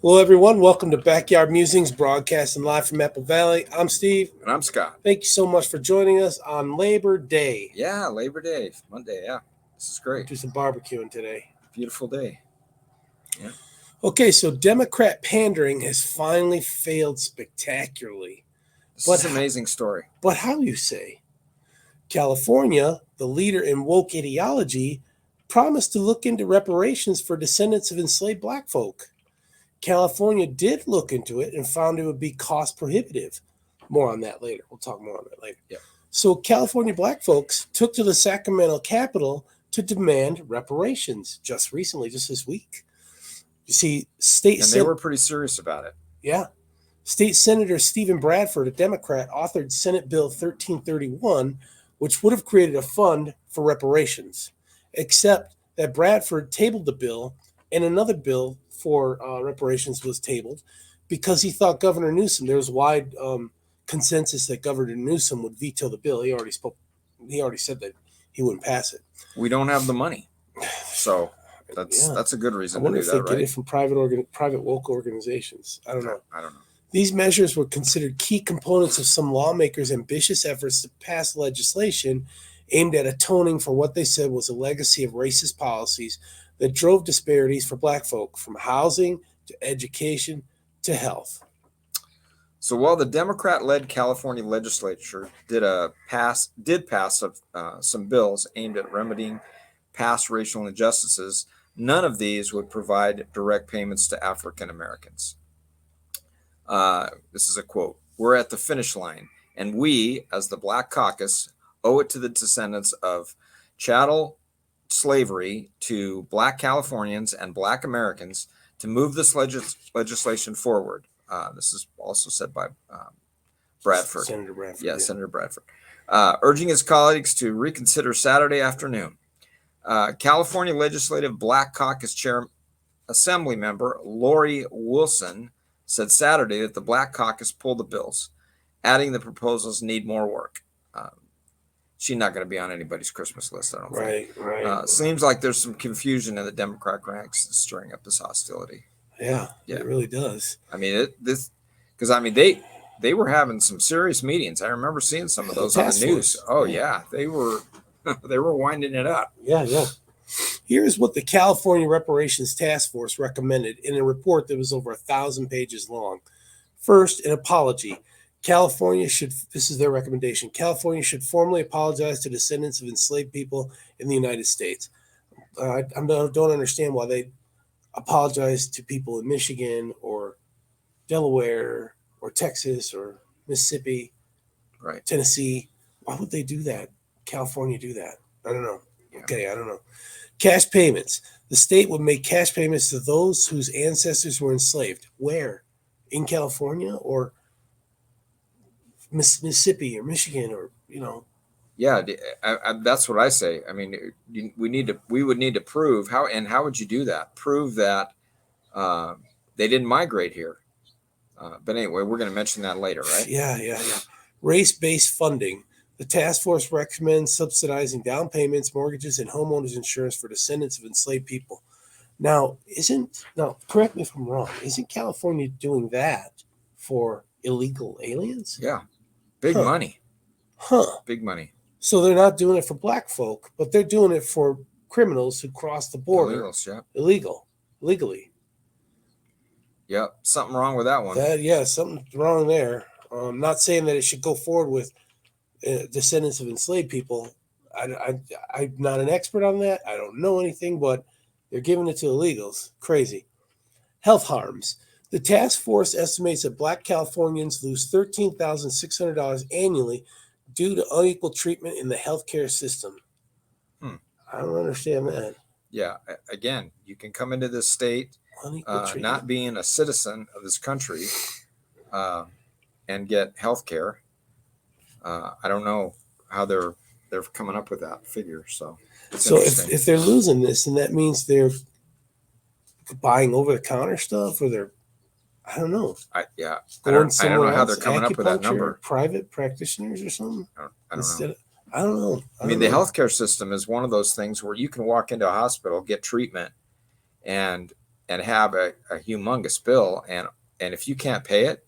Hello, everyone. Welcome to Backyard Musings, broadcasting live from Apple Valley. I'm Steve. And I'm Scott. Thank you so much for joining us on Labor Day. Yeah, Labor Day, Monday. Yeah, this is great. Do some barbecuing today. Beautiful day. Yeah. Okay, so Democrat pandering has finally failed spectacularly. This is an amazing story. But how you say? California, the leader in woke ideology, promised to look into reparations for descendants of enslaved black folk. California did look into it and found it would be cost prohibitive. More on that later. We'll talk more on that later. Yeah. So California black folks took to the Sacramento Capitol to demand reparations just recently, just this week. You see, they were pretty serious about it. Yeah. State Senator Stephen Bradford, a Democrat, authored Senate Bill 1331, which would have created a fund for reparations, except that Bradford tabled the bill and another bill for reparations was tabled because he thought Governor Newsom, there was wide consensus that Governor Newsom would veto the bill. He already said that he wouldn't pass it. We don't have the money. So that's a good reason to do that, right? I wonder if they get it from private woke organizations. I don't know. These measures were considered key components of some lawmakers' ambitious efforts to pass legislation aimed at atoning for what they said was a legacy of racist policies that drove disparities for black folk, from housing to education to health. So while the Democrat-led California legislature did pass some bills aimed at remedying past racial injustices, none of these would provide direct payments to African Americans. This is a quote: "We're at the finish line, and we, as the Black Caucus, owe it to the descendants of chattel slavery to Black Californians and Black Americans to move this legislation forward." This is also said by Bradford. Senator Bradford. Yeah, Senator Bradford. Urging his colleagues to reconsider Saturday afternoon. California Legislative Black Caucus Chair Assembly member Lori Wilson said Saturday that the Black Caucus pulled the bills, adding the proposals need more work. She's not going to be on anybody's Christmas list, I don't think. Right. Seems like there's some confusion in the Democrat ranks stirring up this hostility. Yeah, it really does. I mean, they were having some serious meetings. I remember seeing some of those on the news. Oh yeah, they were winding it up. Yeah. Here's what the California Reparations Task Force recommended in a report that was over 1,000 pages long. First, an apology. This is their recommendation. California should formally apologize to descendants of enslaved people in the United States. I don't understand why they apologize to people in Michigan or Delaware or Texas or Mississippi, right? Tennessee. Why would they do that? California do that? I don't know. Yeah. Okay, I don't know. Cash payments. The state would make cash payments to those whose ancestors were enslaved. Where? In California or Mississippi or Michigan or, Yeah, that's what I say. I mean, we would need to prove how would you do that? Prove that they didn't migrate here. But anyway, we're going to mention that later, right? Yeah. Race-based funding. The task force recommends subsidizing down payments, mortgages, and homeowners insurance for descendants of enslaved people. Now, correct me if I'm wrong, isn't California doing that for illegal aliens? Yeah. Big money. Big money. So they're not doing it for black folk, but they're doing it for criminals who cross the border illegally. Yep. Something wrong with that one. Something wrong there. I'm not saying that it should go forward with descendants of enslaved people. I'm not an expert on that. I don't know anything, but they're giving it to illegals. Crazy. Health harms. The task force estimates that Black Californians lose $13,600 annually due to unequal treatment in the healthcare system. I don't understand that. Yeah. Again, you can come into this state not being a citizen of this country and get healthcare. I don't know how they're coming up with that figure. So if they're losing this, and that means they're buying over-the-counter stuff, or I don't know. I don't know how they're coming up with that number. Private practitioners or something? I don't know. I don't know. The healthcare system is one of those things where you can walk into a hospital, get treatment, and have a humongous bill, and if you can't pay it,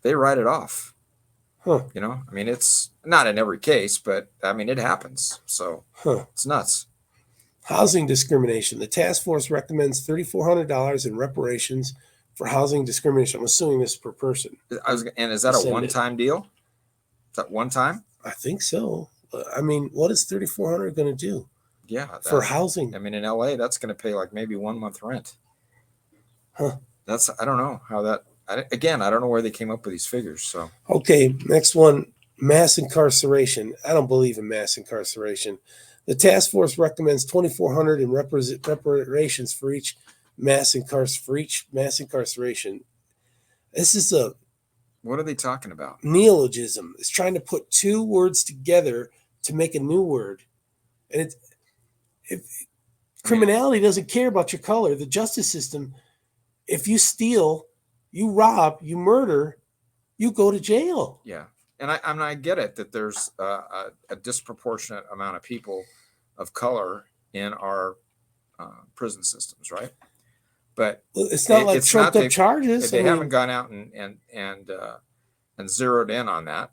they write it off. Huh. You know, I mean, it's not in every case, but I mean, it happens. So it's nuts. Housing discrimination. The task force recommends $3,400 in reparations for housing discrimination. I'm assuming this is per person. And is that a one-time deal? Is that one time? I think so. I mean, what is $3,400 going to do? Yeah, for housing. I mean, in LA, that's going to pay like maybe 1 month rent. Huh. I don't know how that. Again, I don't know where they came up with these figures. So okay, next one, mass incarceration. I don't believe in mass incarceration. The task force recommends $2,400 in reparations for each mass incarceration. This is a what are they talking about? Neologism. It's trying to put two words together to make a new word, and criminality doesn't care about your color. The justice system, if you steal, you rob, you murder, you go to jail. Yeah. And I get it that there's a disproportionate amount of people of color in our prison systems, right? But it's not like trumped up charges. They haven't gone out and zeroed in on that.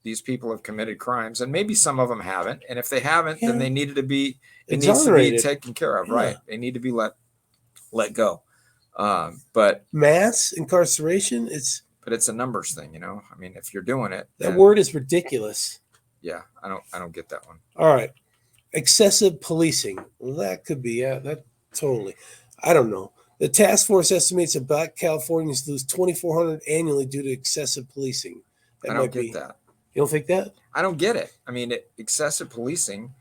These people have committed crimes, and maybe some of them haven't. And if they haven't, then they needed to be needs to be taken care of, right? They need to be let go. But mass incarceration, but it's a numbers thing, you know. I mean, if you're doing it, that word is ridiculous. Yeah, I don't get that one. All right, excessive policing. Well, that could be that totally. I don't know. The task force estimates that Black Californians lose $2,400 annually due to excessive policing. I don't get that. You don't think that? I don't get it. I mean, excessive policing.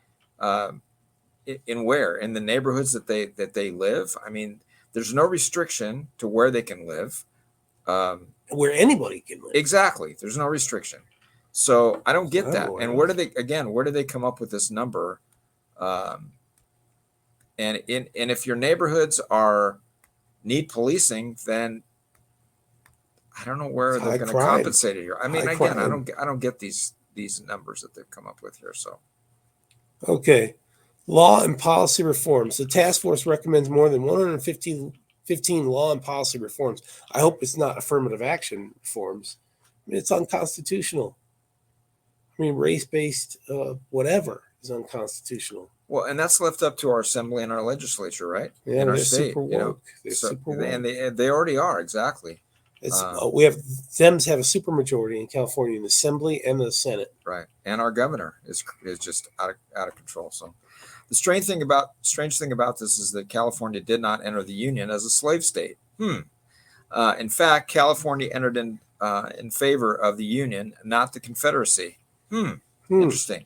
In where? In the neighborhoods that they live. I mean, there's no restriction to where they can live. Where anybody can live. Exactly. There's no restriction. So I don't get that. And where do they come up with this number? And if your neighborhoods need policing, then I don't know where they're going to compensate it here. I mean, again, I don't get these numbers that they've come up with here. So, okay, law and policy reforms. The task force recommends more than 115 law and policy reforms. I hope it's not affirmative action reforms. I mean, it's unconstitutional. I mean, race-based whatever is unconstitutional. Well, and that's left up to our assembly and our legislature, right? Yeah, in our they're state, super woke. You know? They're super woke. And they already are, exactly. We have Dems have a supermajority in California in the Assembly and the Senate. Right, and our governor is just out of control. So, the strange thing about this is that California did not enter the Union as a slave state. In fact, California entered in favor of the Union, not the Confederacy. Interesting.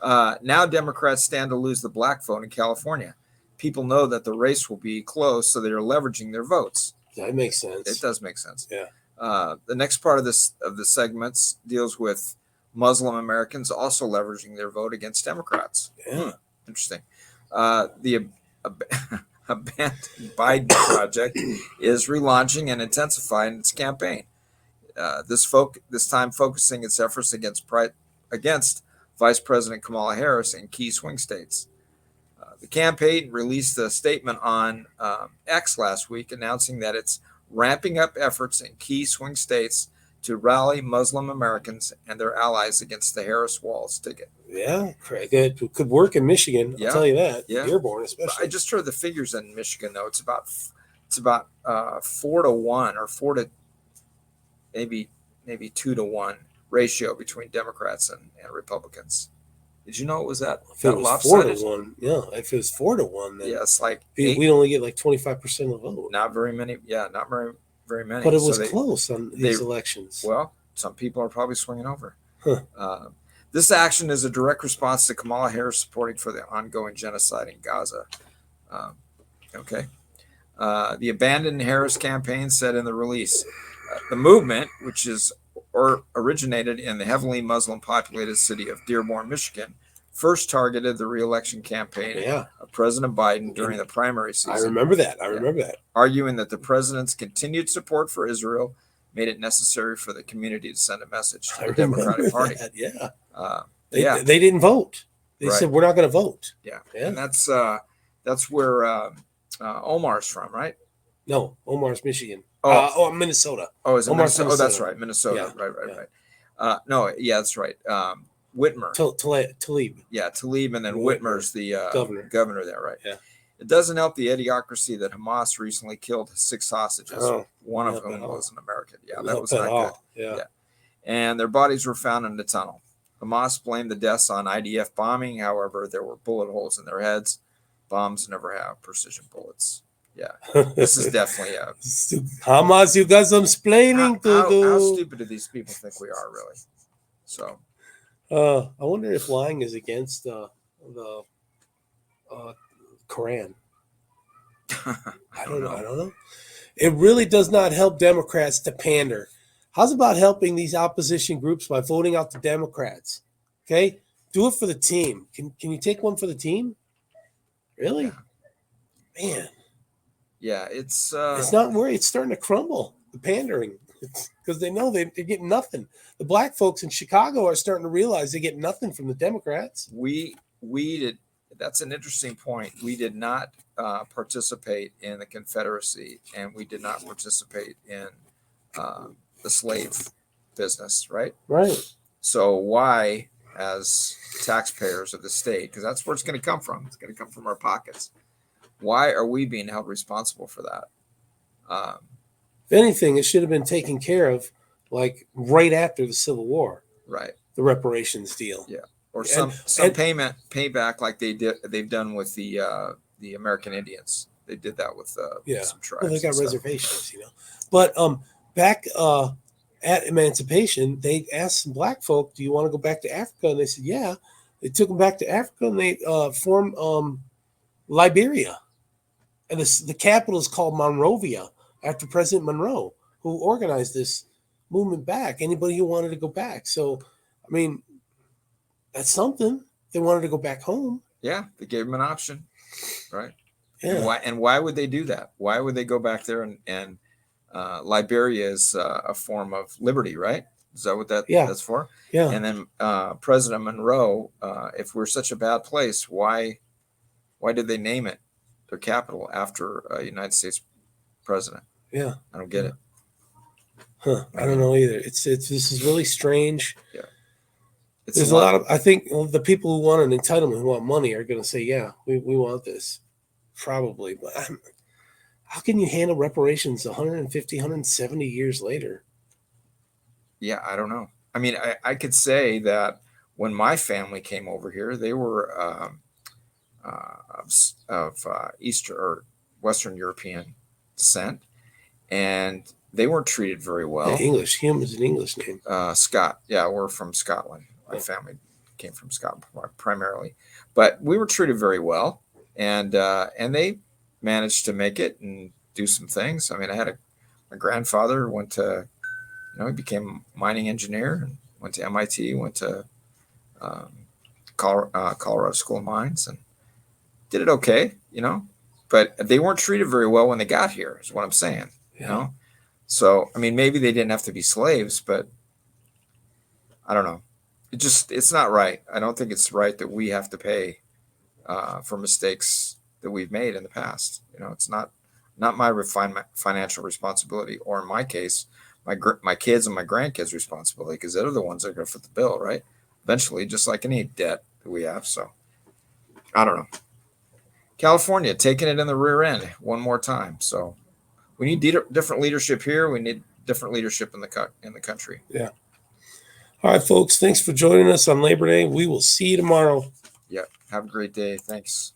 Now Democrats stand to lose the black vote in California. People know that the race will be close, so they are leveraging their votes. That makes sense. It does make sense. Yeah. The next part of the segments deals with Muslim Americans also leveraging their vote against Democrats. Yeah. Interesting. The Abandoned Biden project is relaunching and intensifying its campaign. This time focusing its efforts against Vice President Kamala Harris in key swing states. The campaign released a statement on X last week announcing that it's ramping up efforts in key swing states to rally Muslim Americans and their allies against the Harris Walls ticket. Yeah, Craig, it could work in Michigan. I'll tell you that. Yeah. Dearborn, especially. I just heard the figures in Michigan though. It's about 4-1 or 4 to maybe 2-1 ratio between Democrats and Republicans. Did you know it was that? If it was 4-1, yeah. If it was 4-1, then it's like we only get like 25% of the vote. Not very many. Yeah, not very many. But it was close on these elections. Well, some people are probably swinging over. Huh. This action is a direct response to Kamala Harris supporting for the ongoing genocide in Gaza. The Abandoned Harris campaign said in the release, the movement, which originated in the heavily Muslim populated city of Dearborn, Michigan, first targeted the re-election campaign of President Biden during the primary season. I remember that. Arguing that the president's continued support for Israel made it necessary for the community to send a message to the Democratic Party. They didn't vote. They said, we're not going to vote. Yeah. And that's where Omar's from, right? No, Omar's Michigan. Minnesota. Is it Omar's Minnesota? Oh, that's Minnesota. right. Minnesota. Yeah, Right. yeah. No, yeah, that's right. Whitmer. Talib, Yeah, Talib, and then Whitmer, Whitmer's the governor there, right? Yeah. It doesn't help the idiocracy that Hamas recently killed 6 hostages, one of not whom at all. was an American. Yeah, that Not was at not all. good. Yeah. And their bodies were found in the tunnel. Hamas blamed the deaths on IDF bombing. However, there were bullet holes in their heads. Bombs never have precision bullets. Yeah, this is definitely a Hamas. You got some splaining to do. How stupid do these people think we are, really? So, I wonder if lying is against the Quran. I don't know. It really does not help Democrats to pander. How's about helping these opposition groups by voting out the Democrats? Okay, do it for the team. Can you take one for the team? Really, man? Yeah, it's not worried. It's starting to crumble. The pandering, because they know they're getting nothing. The black folks in Chicago are starting to realize they get nothing from the Democrats. We did. That's an interesting point. We did not participate in the Confederacy, and we did not participate in the slave business, right? Right. So why, as taxpayers of the state, because that's where it's going to come from. It's going to come from our pockets. Why are we being held responsible for that? If anything, it should have been taken care of like right after the Civil War. Right. The reparations deal. Yeah. Or some payback like they've done with the American Indians. They did that with some tribes. Well, they got reservations, But back at emancipation, they asked some black folk, "Do you want to go back to Africa?" And they said, "Yeah." They took them back to Africa, and they formed Liberia, and the capital is called Monrovia after President Monroe, who organized this movement back. Anybody who wanted to go back. So, I mean, that's something. They wanted to go back home. Yeah, they gave them an option, right? Yeah. And why would they do that? Why would they go back there? And Liberia is a form of liberty, right? Is that what that's for? Yeah. And then President Monroe, if we're such a bad place, why did they name it their capital after a United States president? Yeah, I don't get it. Huh? I don't know either. This is really strange. Yeah. There's a lot of, I think the people who want an entitlement, who want money, are going to say, yeah, we want this. Probably. But how can you handle reparations 150, 170 years later? Yeah, I don't know. I mean, I could say that when my family came over here, they were of Eastern or Western European descent, and they weren't treated very well. English. Hume is an English name. Scott. Yeah, we're from Scotland. My family came from Scotland primarily, but we were treated very well, and they managed to make it and do some things. I mean, I had my grandfather went to, he became a mining engineer and went to MIT, went to Colorado School of Mines, and did it okay, but they weren't treated very well when they got here, is what I'm saying, So, I mean, maybe they didn't have to be slaves, but I don't know. It's not right. I don't think it's right that we have to pay for mistakes that we've made in the past. It's not my financial responsibility, or in my case, my kids and my grandkids' responsibility, because they're the ones that are going to foot the bill, right? Eventually, just like any debt that we have. So, I don't know. California taking it in the rear end one more time. So, we need different leadership here. We need different leadership in the country. Yeah. All right, folks. Thanks for joining us on Labor Day. We will see you tomorrow. Yeah. Have a great day. Thanks.